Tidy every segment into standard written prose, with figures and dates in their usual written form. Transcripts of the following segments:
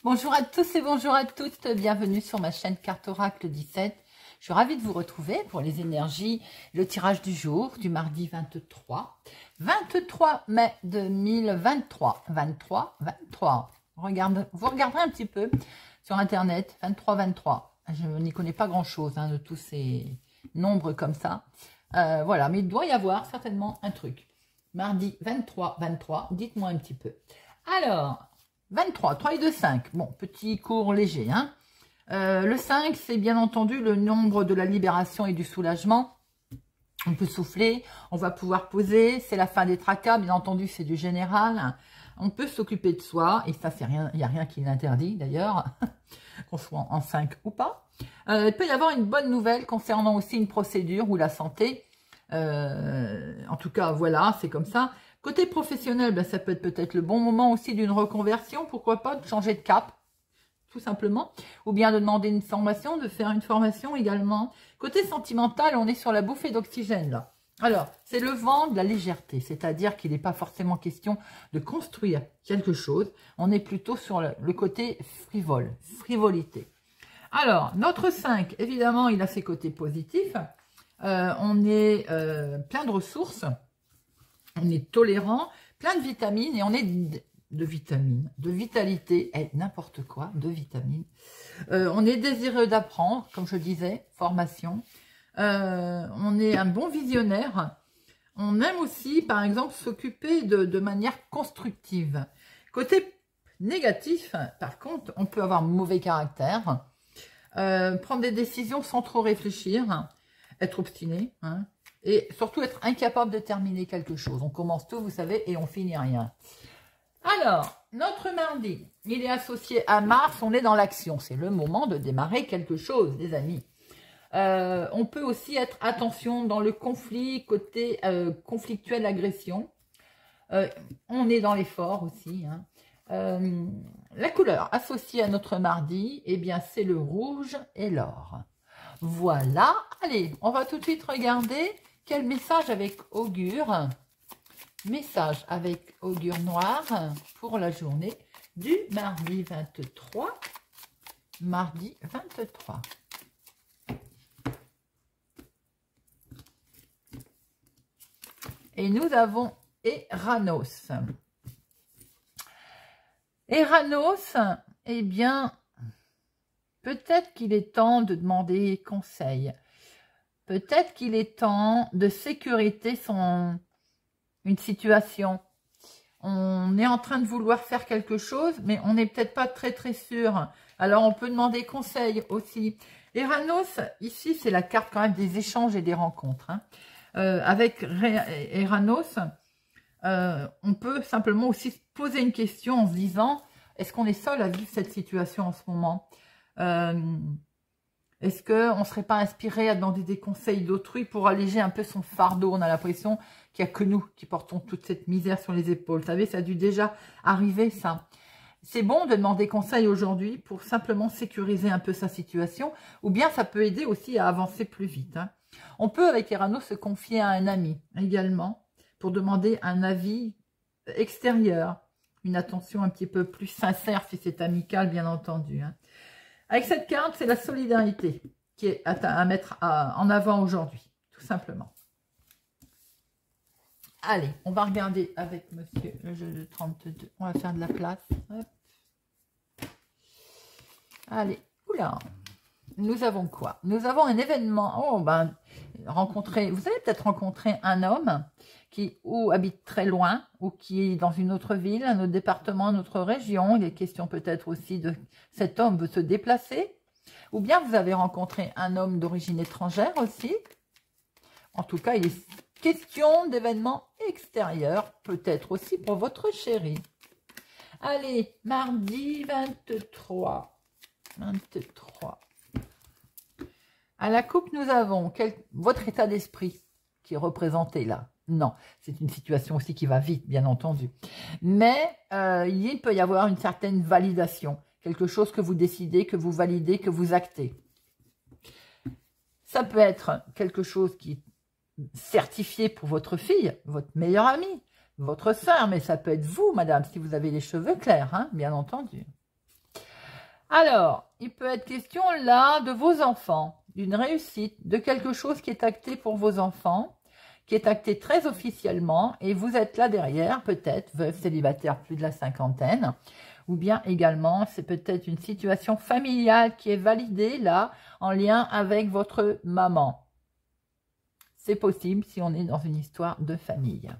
Bonjour à tous et bonjour à toutes, bienvenue sur ma chaîne Carte Oracle 17. Je suis ravie de vous retrouver pour les énergies, le tirage du jour du mardi 23 mai 2023. 23. Vous regarderez un petit peu sur internet, 23. Je n'y connais pas grand chose de tous ces nombres comme ça. Voilà, mais il doit y avoir certainement un truc. Mardi 23, dites-moi un petit peu. Alors, 23, 3 et 2, 5. Bon, petit cours léger. Le 5, c'est bien entendu le nombre de la libération et du soulagement. On peut souffler, on va pouvoir poser. C'est la fin des tracas, bien entendu, c'est du général. On peut s'occuper de soi, et ça, c'est rien, il n'y a rien qui l'interdit d'ailleurs, qu'on soit en 5 ou pas. Il peut y avoir une bonne nouvelle concernant aussi une procédure ou la santé. En tout cas, voilà, c'est comme ça. Côté professionnel, ça peut être peut-être le bon moment aussi d'une reconversion, pourquoi pas, de changer de cap, tout simplement, ou bien de demander une formation, de faire une formation également. Côté sentimental, on est sur la bouffée d'oxygène là. Alors, c'est le vent de la légèreté, c'est-à-dire qu'il n'est pas forcément question de construire quelque chose, on est plutôt sur le côté frivolité. Alors, notre 5, évidemment, il a ses côtés positifs, on est plein de ressources, on est tolérant, plein de vitamines et on est de vitalité, n'importe quoi, de vitamines. On est désireux d'apprendre, comme je disais, formation. On est un bon visionnaire. On aime aussi, par exemple, s'occuper de manière constructive. Côté négatif, par contre, on peut avoir mauvais caractère, prendre des décisions sans trop réfléchir, être obstiné, et surtout être incapable de terminer quelque chose. On commence tout, vous savez, et on finit rien. Alors, notre mardi, il est associé à Mars, on est dans l'action. C'est le moment de démarrer quelque chose, les amis. On peut aussi être, attention, dans le conflit, côté conflictuel, agression. On est dans l'effort aussi. La couleur associée à notre mardi, eh bien, c'est le rouge et l'or. Voilà. Allez, on va tout de suite regarder quel message avec augure. Message avec augure noir pour la journée du mardi 23. Mardi 23. Et nous avons Eranos. Eranos, eh bien, peut-être qu'il est temps de demander conseil. Peut-être qu'il est temps de sécuriser une situation. On est en train de vouloir faire quelque chose, mais on n'est peut-être pas très sûr. Alors, on peut demander conseil aussi. Eranos, ici, c'est la carte quand même des échanges et des rencontres. Avec Eranos, on peut simplement aussi se poser une question en se disant, est-ce qu'on est seul à vivre cette situation en ce moment? Est-ce qu'on ne serait pas inspiré à demander des conseils d'autrui pour alléger un peu son fardeau? On a l'impression qu'il n'y a que nous qui portons toute cette misère sur les épaules. Vous savez, ça a dû déjà arriver, ça. C'est bon de demander conseil aujourd'hui pour simplement sécuriser un peu sa situation, ou bien ça peut aider aussi à avancer plus vite. On peut, avec Eranos, se confier à un ami également pour demander un avis extérieur, une attention un petit peu plus sincère si c'est amical, bien entendu. Avec cette carte, c'est la solidarité qui est à mettre en avant aujourd'hui, tout simplement. Allez, on va regarder avec monsieur le jeu de 32. On va faire de la place. Hop. Allez, oula. Nous avons quoi? Nous avons un événement. Oh, vous allez peut-être rencontrer un homme qui ou habite très loin, ou qui est dans une autre ville, un autre département, une autre région. Il est question peut-être aussi de cet homme veut se déplacer. Ou bien vous avez rencontré un homme d'origine étrangère aussi. En tout cas, il est question d'événements extérieurs, peut-être aussi pour votre chéri. Allez, mardi 23. À la coupe, nous avons votre état d'esprit qui est représenté là. Non, c'est une situation aussi qui va vite, bien entendu. Mais il peut y avoir une certaine validation. Quelque chose que vous décidez, que vous validez, que vous actez. Ça peut être quelque chose qui est certifié pour votre fille, votre meilleure amie, votre sœur, mais ça peut être vous, madame, si vous avez les cheveux clairs, bien entendu. Alors, il peut être question là de vos enfants, d'une réussite, de quelque chose qui est acté pour vos enfants, qui est acté très officiellement, et vous êtes là derrière, peut-être, veuve, célibataire, plus de la cinquantaine, ou bien également, c'est peut-être une situation familiale qui est validée là, en lien avec votre maman. C'est possible si on est dans une histoire de famille.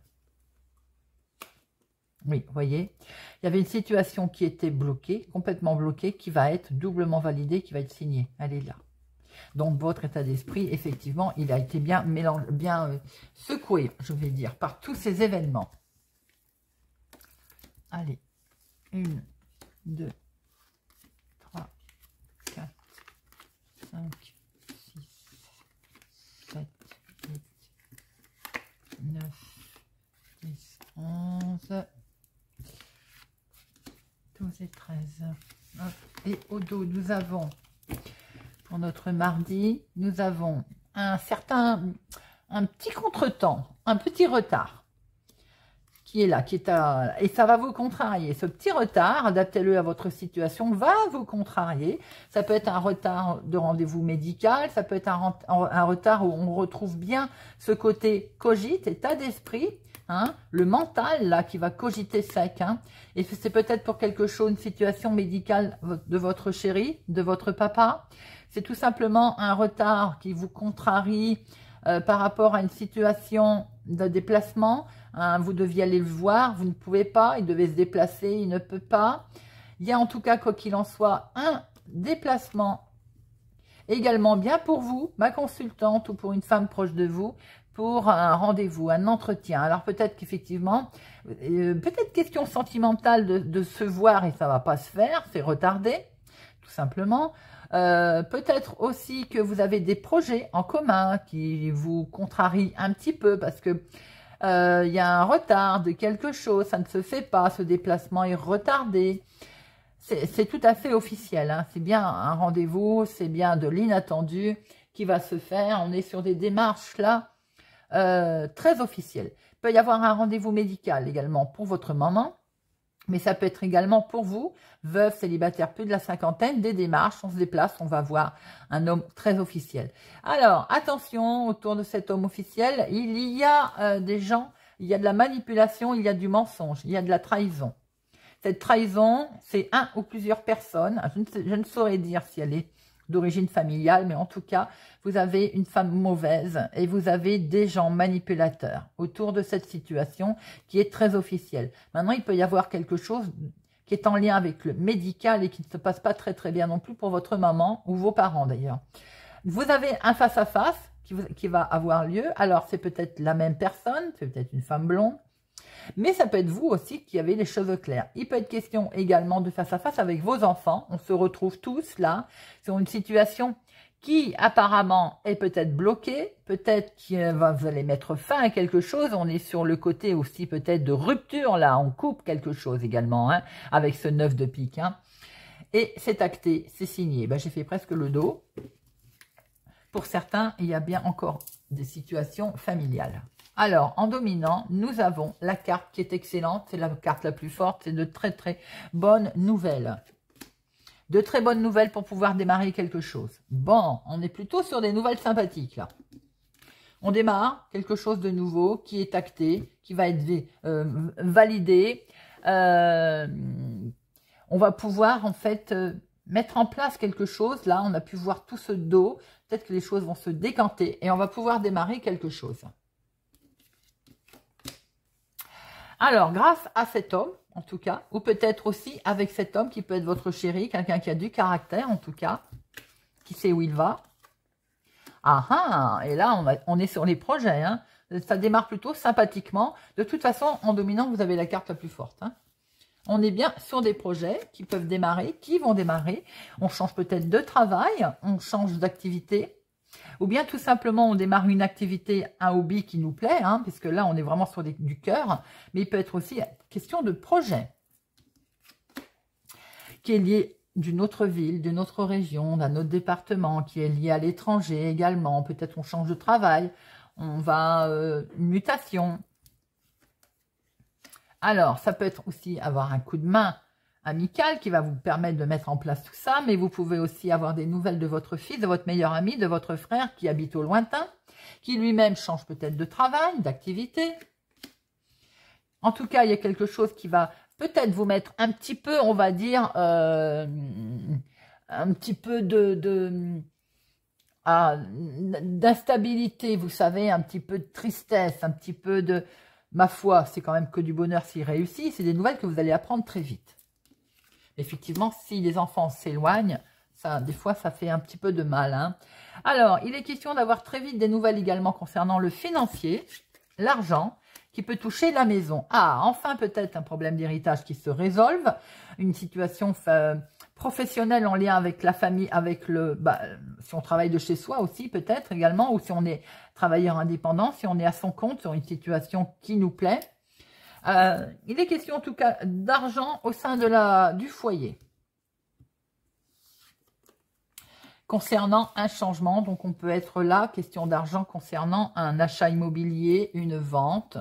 Oui, vous voyez, il y avait une situation qui était bloquée, complètement bloquée, qui va être doublement validée, qui va être signée. Elle est là. Donc, votre état d'esprit, effectivement, il a été bien, secoué, je vais dire, par tous ces événements. Allez, 1, 2, 3, 4, 5, 6, 7, 8, 9, 10, 11... 12 et 13. Et au dos, nous avons, pour notre mardi, nous avons un petit contretemps, un petit retard qui est là, et ça va vous contrarier. Ce petit retard, adaptez-le à votre situation, va vous contrarier. Ça peut être un retard de rendez-vous médical, ça peut être un retard où on retrouve bien ce côté cogite, état d'esprit, hein, le mental là qui va cogiter sec, hein, et c'est peut-être pour quelque chose, une situation médicale de votre chéri, de votre papa. C'est tout simplement un retard qui vous contrarie par rapport à une situation de déplacement. Hein, vous deviez aller le voir, vous ne pouvez pas, il devait se déplacer, il ne peut pas. Il y a en tout cas, quoi qu'il en soit, un déplacement également bien pour vous, ma consultante, ou pour une femme proche de vous, pour un rendez-vous, un entretien. Alors peut-être qu'effectivement, peut-être question sentimentale de se voir et ça va pas se faire, c'est retardé, tout simplement. Peut-être aussi que vous avez des projets en commun qui vous contrarient un petit peu parce que il y a un retard de quelque chose, ça ne se fait pas, ce déplacement est retardé. C'est tout à fait officiel, hein. C'est bien un rendez-vous, c'est bien de l'inattendu qui va se faire. On est sur des démarches là très officielles. Il peut y avoir un rendez-vous médical également pour votre maman, mais ça peut être également pour vous, veuve, célibataire, plus de la cinquantaine, des démarches, on se déplace, on va voir un homme très officiel. Alors, attention, autour de cet homme officiel, il y a des gens, il y a de la manipulation, il y a du mensonge, il y a de la trahison. Cette trahison, c'est un ou plusieurs personnes, je ne saurais dire si elle est d'origine familiale, mais en tout cas, vous avez une femme mauvaise et vous avez des gens manipulateurs autour de cette situation qui est très officielle. Maintenant, il peut y avoir quelque chose qui est en lien avec le médical et qui ne se passe pas très très bien non plus pour votre maman ou vos parents d'ailleurs. Vous avez un face-à-face qui va avoir lieu. Alors, c'est peut-être la même personne, c'est peut-être une femme blonde, mais ça peut être vous aussi qui avez les cheveux clairs. Il peut être question également de face à face avec vos enfants. On se retrouve tous là sur une situation qui apparemment est peut-être bloquée. Peut-être que vous allez mettre fin à quelque chose. On est sur le côté aussi peut-être de rupture là. On coupe quelque chose également, hein, avec ce 9 de pique. Hein. Et c'est acté, c'est signé. Ben, j'ai fait presque le dos. Pour certains, il y a bien encore des situations familiales. Alors, en dominant, nous avons la carte qui est excellente. C'est la carte la plus forte. C'est de très, très bonnes nouvelles. De très bonnes nouvelles pour pouvoir démarrer quelque chose. Bon, on est plutôt sur des nouvelles sympathiques, là. On démarre quelque chose de nouveau qui est acté, qui va être validé. On va pouvoir, en fait, mettre en place quelque chose. Là, on a pu voir tout ce dos. Peut-être que les choses vont se décanter et on va pouvoir démarrer quelque chose. Alors, grâce à cet homme, en tout cas, ou peut-être aussi avec cet homme qui peut être votre chéri, quelqu'un qui a du caractère, en tout cas, qui sait où il va. Ah ah, et là, on est sur les projets, hein. Ça démarre plutôt sympathiquement. De toute façon, en dominant, vous avez la carte la plus forte, hein. On est bien sur des projets qui peuvent démarrer, qui vont démarrer. On change peut-être de travail, on change d'activité. Ou bien tout simplement on démarre une activité, un hobby qui nous plaît, hein, puisque là on est vraiment sur du cœur, mais il peut être aussi question de projet qui est lié d'une autre ville, d'une autre région, d'un autre département, qui est lié à l'étranger également. Peut-être on change de travail, on va une mutation. Alors ça peut être aussi avoir un coup de main, amical qui va vous permettre de mettre en place tout ça, mais vous pouvez aussi avoir des nouvelles de votre fils, de votre meilleur ami, de votre frère qui habite au lointain, qui lui-même change peut-être de travail, d'activité. En tout cas, il y a quelque chose qui va peut-être vous mettre un petit peu, on va dire, un petit peu d'instabilité, vous savez, un petit peu de tristesse, un petit peu de... Ma foi, c'est quand même que du bonheur s'il réussit. C'est des nouvelles que vous allez apprendre très vite. Effectivement, si les enfants s'éloignent, ça, des fois, ça fait un petit peu de mal. Hein. Alors, il est question d'avoir très vite des nouvelles également concernant le financier, l'argent, qui peut toucher la maison. Ah, enfin, peut-être un problème d'héritage qui se résolve, une situation professionnelle en lien avec la famille, avec le... si on travaille de chez soi aussi, peut-être également, ou si on est travailleur indépendant, si on est à son compte sur une situation qui nous plaît. Il est question en tout cas d'argent au sein du foyer. Concernant un changement, donc on peut être là, question d'argent concernant un achat immobilier, une vente.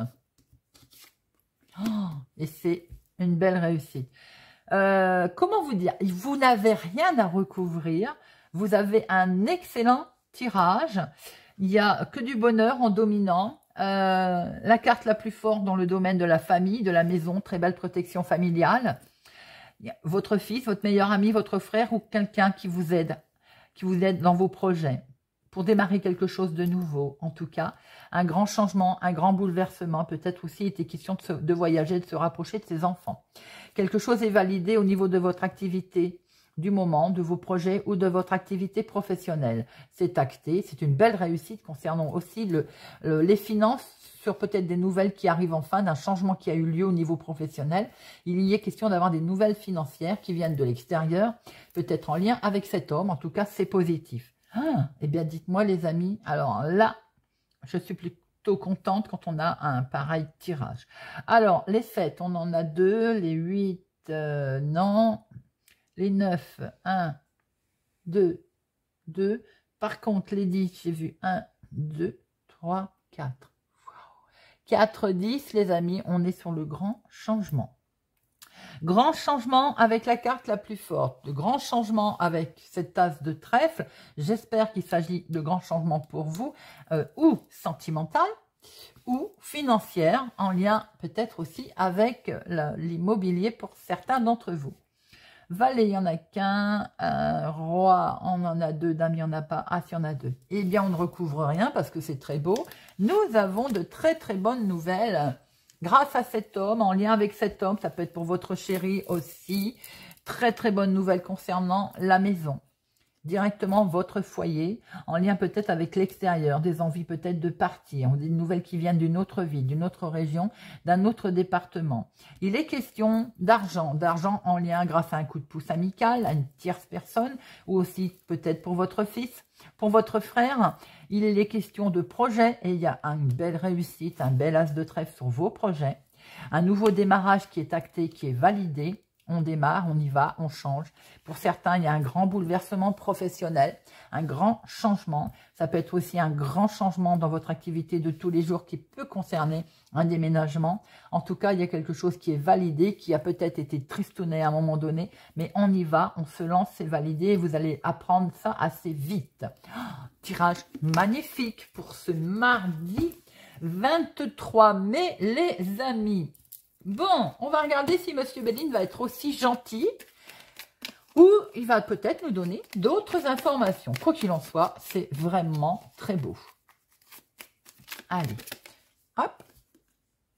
Oh, et c'est une belle réussite. Comment vous dire? Vous n'avez rien à recouvrir. Vous avez un excellent tirage. Il n'y a que du bonheur en dominant. La carte la plus forte dans le domaine de la famille, de la maison, très belle protection familiale. Votre fils, votre meilleur ami, votre frère ou quelqu'un qui vous aide dans vos projets pour démarrer quelque chose de nouveau. En tout cas, un grand changement, un grand bouleversement. Peut-être aussi il était question de voyager, de se rapprocher de ses enfants. Quelque chose est validé au niveau de votre activité du moment, de vos projets ou de votre activité professionnelle. C'est acté, c'est une belle réussite concernant aussi les finances, sur peut-être des nouvelles qui arrivent enfin, d'un changement qui a eu lieu au niveau professionnel. Il y est question d'avoir des nouvelles financières qui viennent de l'extérieur, peut-être en lien avec cet homme. En tout cas, c'est positif. Ah, eh bien, dites-moi les amis, alors là, je suis plutôt contente quand on a un pareil tirage. Alors, les 7, on en a 2, les 8, non... Les 9, 1, 2, 2. Par contre, les 10, j'ai vu 1, 2, 3, 4. 4, 10, les amis, on est sur le grand changement. Grand changement avec la carte la plus forte. De grand changement avec cette tasse de trèfle. J'espère qu'il s'agit de grands changements pour vous, ou sentimental, ou financière, en lien peut-être aussi avec l'immobilier pour certains d'entre vous. Valet, il n'y en a qu'un. Roi, on en a 2. Dame, il n'y en a pas. Ah, s'il y en a 2. Eh bien, on ne recouvre rien parce que c'est très beau. Nous avons de très, très bonnes nouvelles grâce à cet homme, en lien avec cet homme. Ça peut être pour votre chéri aussi. Très, très bonnes nouvelles concernant la maison. Directement votre foyer, en lien peut-être avec l'extérieur, des envies peut-être de partir, des nouvelles qui viennent d'une autre ville, d'une autre région, d'un autre département. Il est question d'argent en lien grâce à un coup de pouce amical, à une tierce personne, ou aussi peut-être pour votre fils, pour votre frère. Il est question de projets et il y a une belle réussite, un bel as de trèfle sur vos projets. Un nouveau démarrage qui est acté, qui est validé. On démarre, on y va, on change. Pour certains, il y a un grand bouleversement professionnel, un grand changement. Ça peut être aussi un grand changement dans votre activité de tous les jours qui peut concerner un déménagement. En tout cas, il y a quelque chose qui est validé, qui a peut-être été tristouné à un moment donné, mais on y va, on se lance, c'est validé et vous allez apprendre ça assez vite. Oh, tirage magnifique pour ce mardi 23 mai, les amis. Bon, on va regarder si Monsieur Béline va être aussi gentil ou il va peut-être nous donner d'autres informations. Quoi qu'il en soit, c'est vraiment très beau. Allez, hop,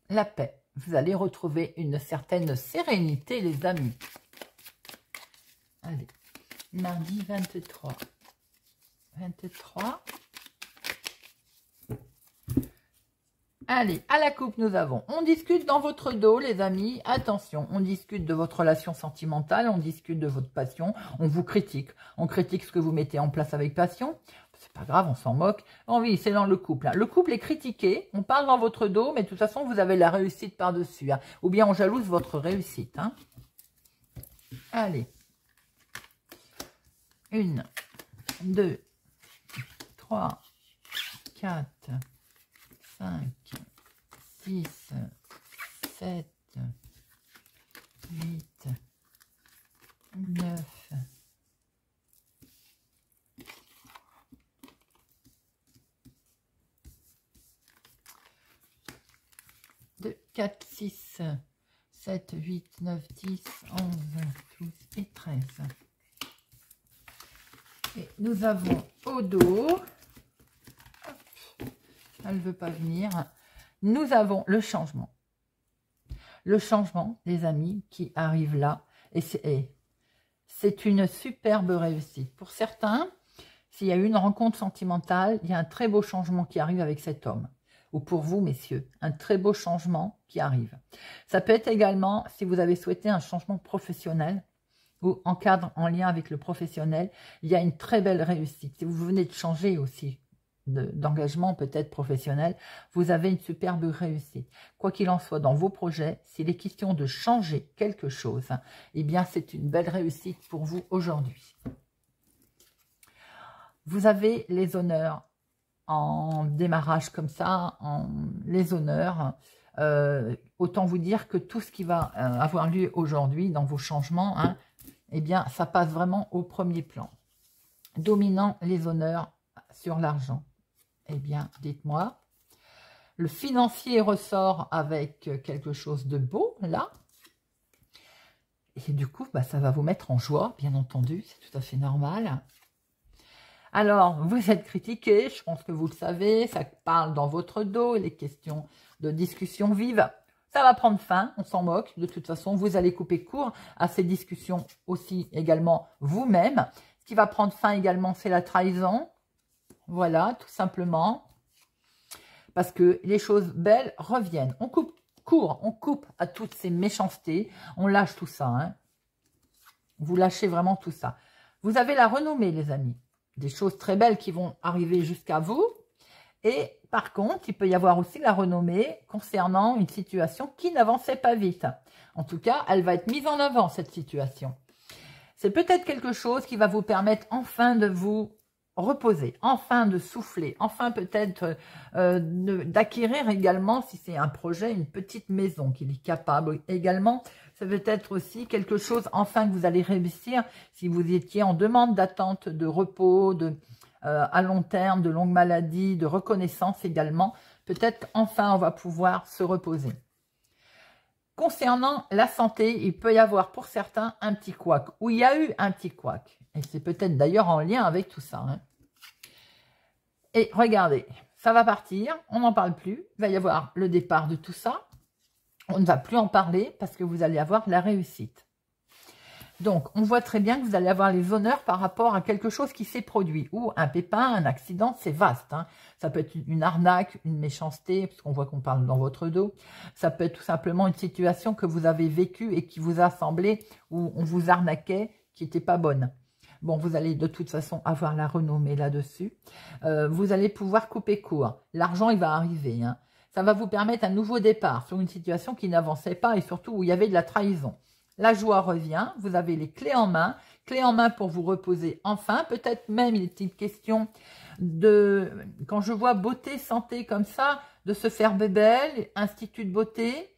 la paix. Vous allez retrouver une certaine sérénité, les amis. Allez, mardi 23. 23. Allez, à la coupe, nous avons, on discute dans votre dos, les amis, attention, on discute de votre relation sentimentale, on discute de votre passion, on vous critique, on critique ce que vous mettez en place avec passion, c'est pas grave, on s'en moque. Oh oui, c'est dans le couple, hein. Le couple est critiqué, on parle dans votre dos, mais de toute façon, vous avez la réussite par-dessus, hein. Ou bien on jalouse votre réussite, hein. Allez, 1, 2, 3, 4, 5, 6, 7, 8, 4, 6, 7, 8, 9, 10, 11, 12 et 13. Et nous avons au dos, elle ne veut pas venir, nous avons le changement. Le changement, les amis, qui arrive là. Et c'est une superbe réussite. Pour certains, s'il y a eu une rencontre sentimentale, il y a un très beau changement qui arrive avec cet homme. Ou pour vous, messieurs, un très beau changement qui arrive. Ça peut être également, si vous avez souhaité un changement professionnel, ou en cadre, en lien avec le professionnel, il y a une très belle réussite. Si vous venez de changer aussi d'engagement peut-être professionnel, vous avez une superbe réussite. Quoi qu'il en soit, dans vos projets, s'il est question de changer quelque chose, eh bien c'est une belle réussite pour vous aujourd'hui. Vous avez les honneurs en démarrage comme ça, les honneurs. Autant vous dire que tout ce qui va avoir lieu aujourd'hui dans vos changements, hein, eh bien ça passe vraiment au premier plan. Dominant les honneurs sur l'argent. Eh bien, dites-moi, le financier ressort avec quelque chose de beau, là. Et du coup, bah, ça va vous mettre en joie, bien entendu, c'est tout à fait normal. Alors, vous êtes critiqué, je pense que vous le savez, ça parle dans votre dos, les questions de discussion vive. Ça va prendre fin, on s'en moque, de toute façon, vous allez couper court à ces discussions aussi également vous-même. Ce qui va prendre fin également, c'est la trahison. Voilà, tout simplement. Parce que les choses belles reviennent. On coupe court, on coupe à toutes ces méchancetés. On lâche tout ça. Hein. Vous lâchez vraiment tout ça. Vous avez la renommée, les amis. Des choses très belles qui vont arriver jusqu'à vous. Et par contre, il peut y avoir aussi la renommée concernant une situation qui n'avançait pas vite. En tout cas, elle va être mise en avant, cette situation. C'est peut-être quelque chose qui va vous permettre enfin de vous reposer, enfin de souffler, enfin peut-être d'acquérir également, si c'est un projet, une petite maison qu'il est capable également. Ça peut être aussi quelque chose, enfin, que vous allez réussir si vous étiez en demande d'attente, de repos, à long terme, de longue maladie, de reconnaissance également. Peut-être enfin on va pouvoir se reposer. Concernant la santé, il peut y avoir pour certains un petit couac, ou il y a eu un petit couac. Et c'est peut-être d'ailleurs en lien avec tout ça. Hein. Et regardez, ça va partir, on n'en parle plus. Il va y avoir le départ de tout ça. On ne va plus en parler parce que vous allez avoir la réussite. Donc, on voit très bien que vous allez avoir les honneurs par rapport à quelque chose qui s'est produit. Ou un pépin, un accident, c'est vaste. Hein. Ça peut être une arnaque, une méchanceté, parce qu'on voit qu'on parle dans votre dos. Ça peut être tout simplement une situation que vous avez vécue et qui vous a semblé, où on vous arnaquait, qui n'était pas bonne. Bon, vous allez de toute façon avoir la renommée là-dessus. Vous allez pouvoir couper court. L'argent, il va arriver. Hein. Ça va vous permettre un nouveau départ sur une situation qui n'avançait pas et surtout où il y avait de la trahison. La joie revient, vous avez les clés en main pour vous reposer enfin. Peut-être même il est question de, quand je vois beauté, santé comme ça, de se faire bébelle, institut de beauté,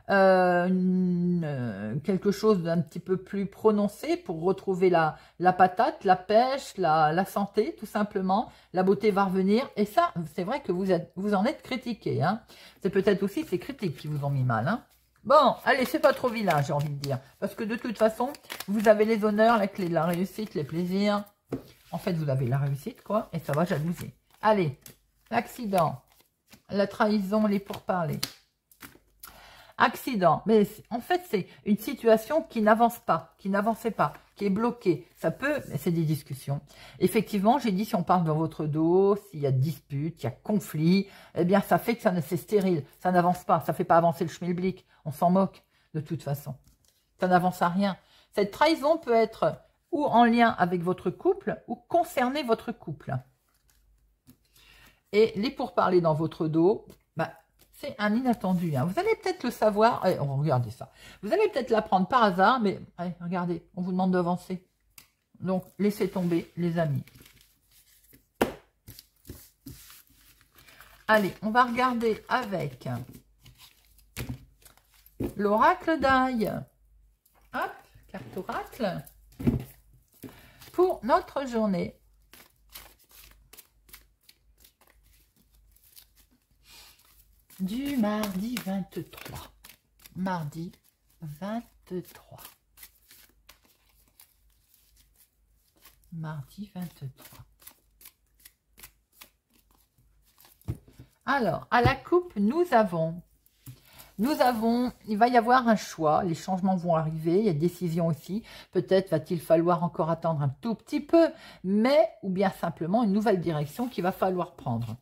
quelque chose d'un petit peu plus prononcé pour retrouver la patate, la pêche, la santé tout simplement. La beauté va revenir et ça, c'est vrai que vous en êtes critiqué. Hein. C'est peut-être aussi ces critiques qui vous ont mis mal. Hein. Bon, allez, c'est pas trop vilain, j'ai envie de dire. Parce que de toute façon, vous avez les honneurs, la clé de la réussite, les plaisirs. En fait, vous avez la réussite, quoi, et ça va jalouser. Allez, l'accident, la trahison, les pourparlers. Accident, mais en fait, c'est une situation qui n'avance pas, qui n'avançait pas, qui est bloquée. Ça peut, mais c'est des discussions. Effectivement, j'ai dit, si on parle dans votre dos, s'il y a dispute, il y a conflit, eh bien, ça fait que ça c'est stérile, ça n'avance pas, ça ne fait pas avancer le schmilblick. On s'en moque, de toute façon. Ça n'avance à rien. Cette trahison peut être ou en lien avec votre couple, ou concerner votre couple. Et les pourparlers dans votre dos, bah, c'est un inattendu. Hein. Vous allez peut-être le savoir. Allez, on va regarder ça. Vous allez peut-être l'apprendre par hasard, mais allez, regardez, on vous demande d'avancer. Donc, laissez tomber, les amis. Allez, on va regarder avec l'oracle d'ail. Hop, carte oracle. Pour notre journée. du mardi 23. Mardi 23. Mardi 23. Alors, à la coupe, il va y avoir un choix, les changements vont arriver, il y a des décisions aussi, peut-être va-t-il falloir encore attendre un tout petit peu, mais, ou bien simplement une nouvelle direction qu'il va falloir prendre.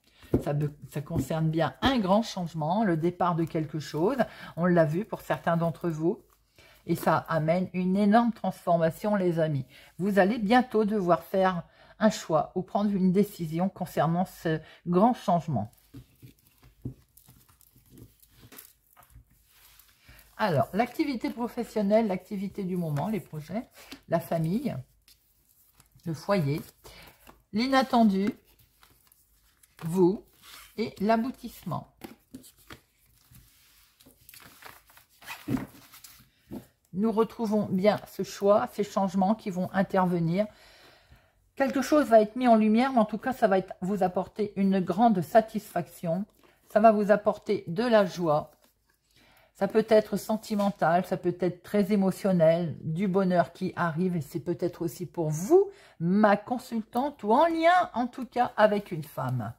Ça concerne bien un grand changement, le départ de quelque chose, on l'a vu pour certains d'entre vous, et ça amène une énorme transformation, les amis. Vous allez bientôt devoir faire un choix ou prendre une décision concernant ce grand changement. Alors, l'activité professionnelle, l'activité du moment, les projets, la famille, le foyer, l'inattendu, vous et l'aboutissement. Nous retrouvons bien ce choix, ces changements qui vont intervenir. Quelque chose va être mis en lumière, mais en tout cas, ça va vous apporter une grande satisfaction. Ça va vous apporter de la joie. Ça peut être sentimental, ça peut être très émotionnel, du bonheur qui arrive et c'est peut-être aussi pour vous, ma consultante, ou en lien en tout cas avec une femme.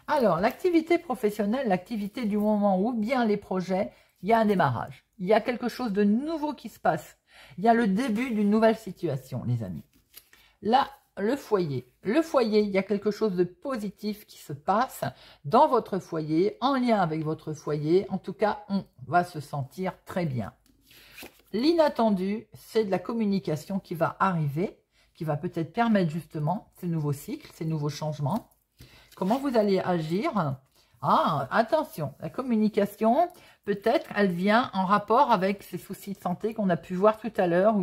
Alors, l'activité professionnelle, l'activité du moment ou bien les projets, il y a un démarrage. Il y a quelque chose de nouveau qui se passe. Il y a le début d'une nouvelle situation, les amis. Là, le foyer. Le foyer, il y a quelque chose de positif qui se passe dans votre foyer, en lien avec votre foyer. En tout cas, on va se sentir très bien. L'inattendu, c'est de la communication qui va arriver, qui va peut-être permettre justement ces nouveaux cycles, ces nouveaux changements. Comment vous allez agir? Ah, attention, la communication, peut-être, elle vient en rapport avec ces soucis de santé qu'on a pu voir tout à l'heure,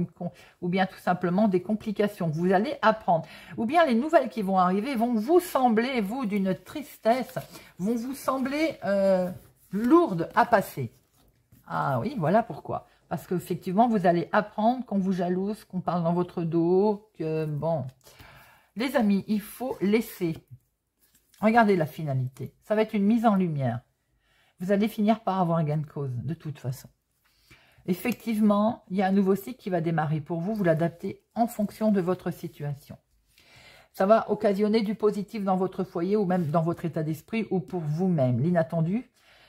ou bien tout simplement des complications que vous allez apprendre. Ou bien les nouvelles qui vont arriver vont vous sembler, vous, d'une tristesse, vont vous sembler lourdes à passer. Ah oui, voilà pourquoi. Parce qu'effectivement, vous allez apprendre qu'on vous jalouse, qu'on parle dans votre dos, que bon. Les amis, il faut laisser. Regardez la finalité. Ça va être une mise en lumière. Vous allez finir par avoir un gain de cause, de toute façon. Effectivement, il y a un nouveau cycle qui va démarrer pour vous. Vous l'adaptez en fonction de votre situation. Ça va occasionner du positif dans votre foyer ou même dans votre état d'esprit ou pour vous-même. L'inattendu,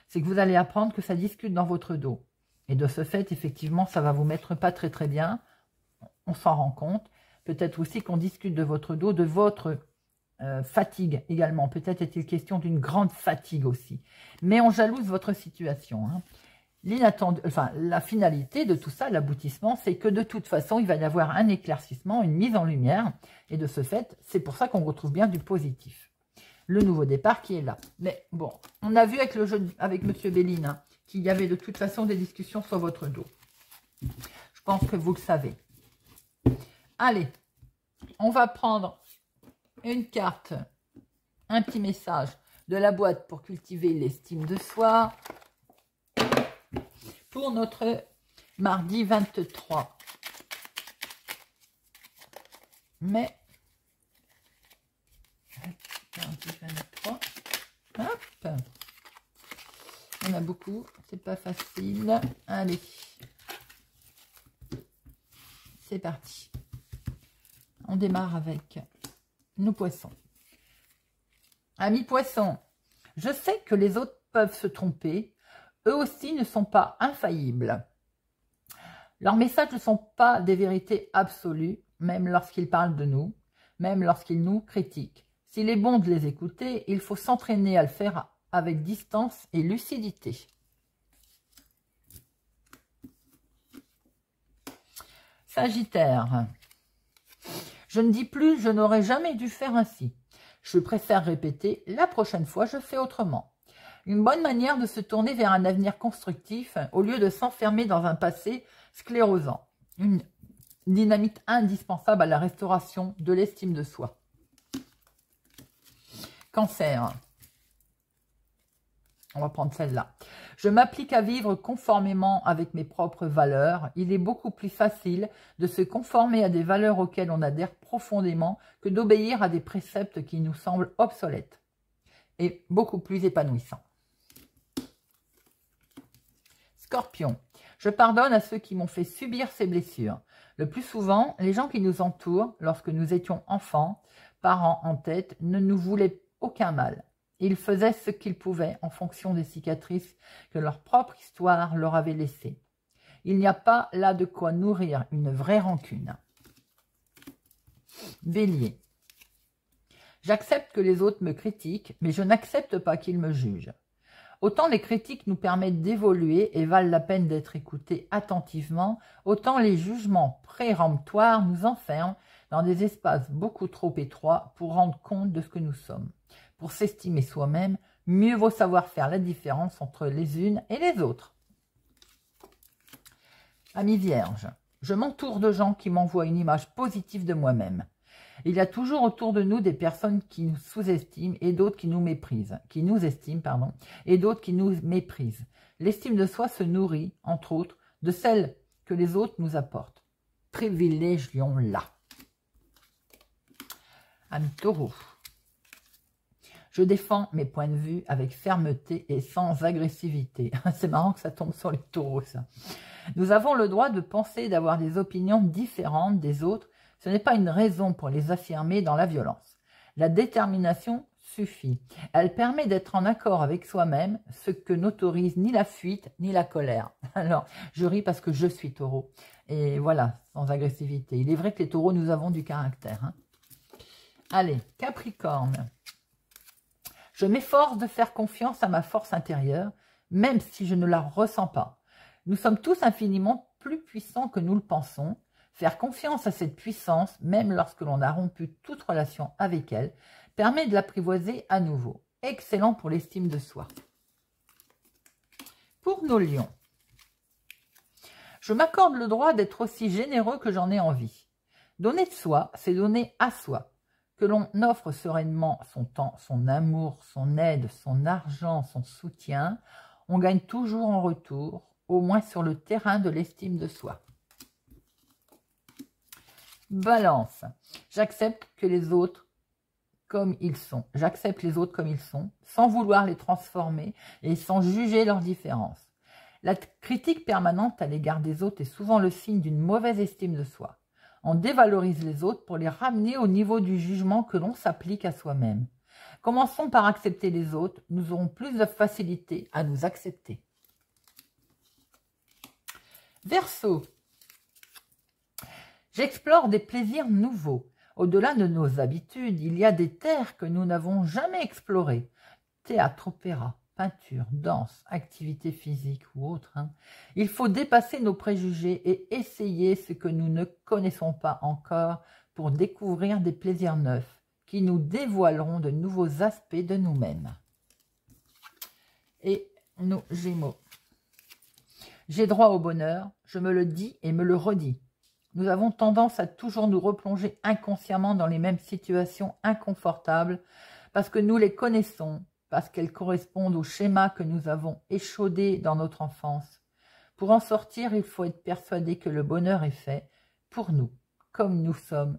c'est que vous allez apprendre que ça discute dans votre dos. Et de ce fait, effectivement, ça va vous mettre pas très très bien. On s'en rend compte. Peut-être aussi qu'on discute de votre dos, de votre fatigue également. Peut-être est-il question d'une grande fatigue aussi. Mais on jalouse votre situation. Hein. L'inattendu, enfin, la finalité de tout ça, l'aboutissement, c'est que de toute façon, il va y avoir un éclaircissement, une mise en lumière. Et de ce fait, c'est pour ça qu'on retrouve bien du positif. Le nouveau départ qui est là. Mais bon, on a vu avec le jeu avec Monsieur Béline hein, qu'il y avait de toute façon des discussions sur votre dos. Je pense que vous le savez. Allez, on va prendre une carte, un petit message de la boîte pour cultiver l'estime de soi pour notre mardi 23 mai. Mardi 23. Hop. On a beaucoup, c'est pas facile. Allez. C'est parti. On démarre avec nos poissons. Amis poissons, je sais que les autres peuvent se tromper. Eux aussi ne sont pas infaillibles. Leurs messages ne sont pas des vérités absolues, même lorsqu'ils parlent de nous, même lorsqu'ils nous critiquent. S'il est bon de les écouter, il faut s'entraîner à le faire avec distance et lucidité. Sagittaire. Je ne dis plus, je n'aurais jamais dû faire ainsi. Je préfère répéter, la prochaine fois, je fais autrement. Une bonne manière de se tourner vers un avenir constructif au lieu de s'enfermer dans un passé sclérosant. Une dynamique indispensable à la restauration de l'estime de soi. Cancer. On va prendre celle-là. Je m'applique à vivre conformément avec mes propres valeurs. Il est beaucoup plus facile de se conformer à des valeurs auxquelles on adhère profondément que d'obéir à des préceptes qui nous semblent obsolètes et beaucoup plus épanouissants. Scorpion, je pardonne à ceux qui m'ont fait subir ces blessures. Le plus souvent, les gens qui nous entourent, lorsque nous étions enfants, parents en tête, ne nous voulaient aucun mal. Ils faisaient ce qu'ils pouvaient en fonction des cicatrices que leur propre histoire leur avait laissées. Il n'y a pas là de quoi nourrir une vraie rancune. Bélier, j'accepte que les autres me critiquent, mais je n'accepte pas qu'ils me jugent. Autant les critiques nous permettent d'évoluer et valent la peine d'être écoutés attentivement, autant les jugements péremptoires nous enferment dans des espaces beaucoup trop étroits pour rendre compte de ce que nous sommes. Pour s'estimer soi-même, mieux vaut savoir faire la différence entre les unes et les autres. Ami Vierge, je m'entoure de gens qui m'envoient une image positive de moi-même. Il y a toujours autour de nous des personnes qui nous sous-estiment et d'autres qui nous méprisent, et d'autres qui nous méprisent. L'estime de soi se nourrit, entre autres, de celle que les autres nous apportent. Privilégions-la. Ami Taureau, je défends mes points de vue avec fermeté et sans agressivité. C'est marrant que ça tombe sur les taureaux, ça. Nous avons le droit de penser et d'avoir des opinions différentes des autres. Ce n'est pas une raison pour les affirmer dans la violence. La détermination suffit. Elle permet d'être en accord avec soi-même, ce que n'autorise ni la fuite ni la colère. Alors, je ris parce que je suis taureau. Et voilà, sans agressivité. Il est vrai que les taureaux, nous avons du caractère. Hein. Allez, Capricorne. Je m'efforce de faire confiance à ma force intérieure, même si je ne la ressens pas. Nous sommes tous infiniment plus puissants que nous le pensons. Faire confiance à cette puissance, même lorsque l'on a rompu toute relation avec elle, permet de l'apprivoiser à nouveau. Excellent pour l'estime de soi. Pour nos lions, je m'accorde le droit d'être aussi généreux que j'en ai envie. Donner de soi, c'est donner à soi. Que l'on offre sereinement son temps, son amour, son aide, son argent, son soutien, on gagne toujours en retour, au moins sur le terrain de l'estime de soi. Balance, j'accepte les autres comme ils sont. J'accepte les autres comme ils sont, sans vouloir les transformer et sans juger leurs différences. La critique permanente à l'égard des autres est souvent le signe d'une mauvaise estime de soi. On dévalorise les autres pour les ramener au niveau du jugement que l'on s'applique à soi-même. Commençons par accepter les autres, nous aurons plus de facilité à nous accepter. Verseau, j'explore des plaisirs nouveaux. Au-delà de nos habitudes, il y a des terres que nous n'avons jamais explorées. Théâtre, opéra, peinture, danse, activité physique ou autre. Il faut dépasser nos préjugés et essayer ce que nous ne connaissons pas encore pour découvrir des plaisirs neufs qui nous dévoileront de nouveaux aspects de nous-mêmes. Et nos Gémeaux. J'ai droit au bonheur, je me le dis et me le redis. Nous avons tendance à toujours nous replonger inconsciemment dans les mêmes situations inconfortables parce que nous les connaissons, parce qu'elles correspondent au schéma que nous avons échaudé dans notre enfance. Pour en sortir, il faut être persuadé que le bonheur est fait pour nous, comme nous sommes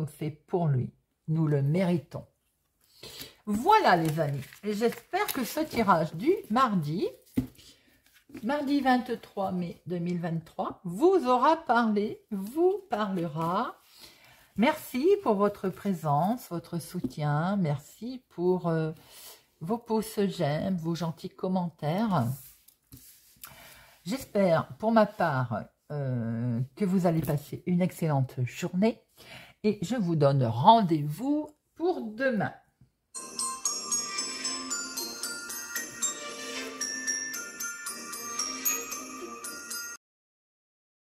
faits pour lui. Nous le méritons. Voilà les amis, et j'espère que ce tirage du mardi 23 mai 2023, vous aura parlé, vous parlera. Merci pour votre présence, votre soutien. Merci pour vos pouces j'aime, vos gentils commentaires. J'espère pour ma part que vous allez passer une excellente journée. Et je vous donne rendez-vous pour demain.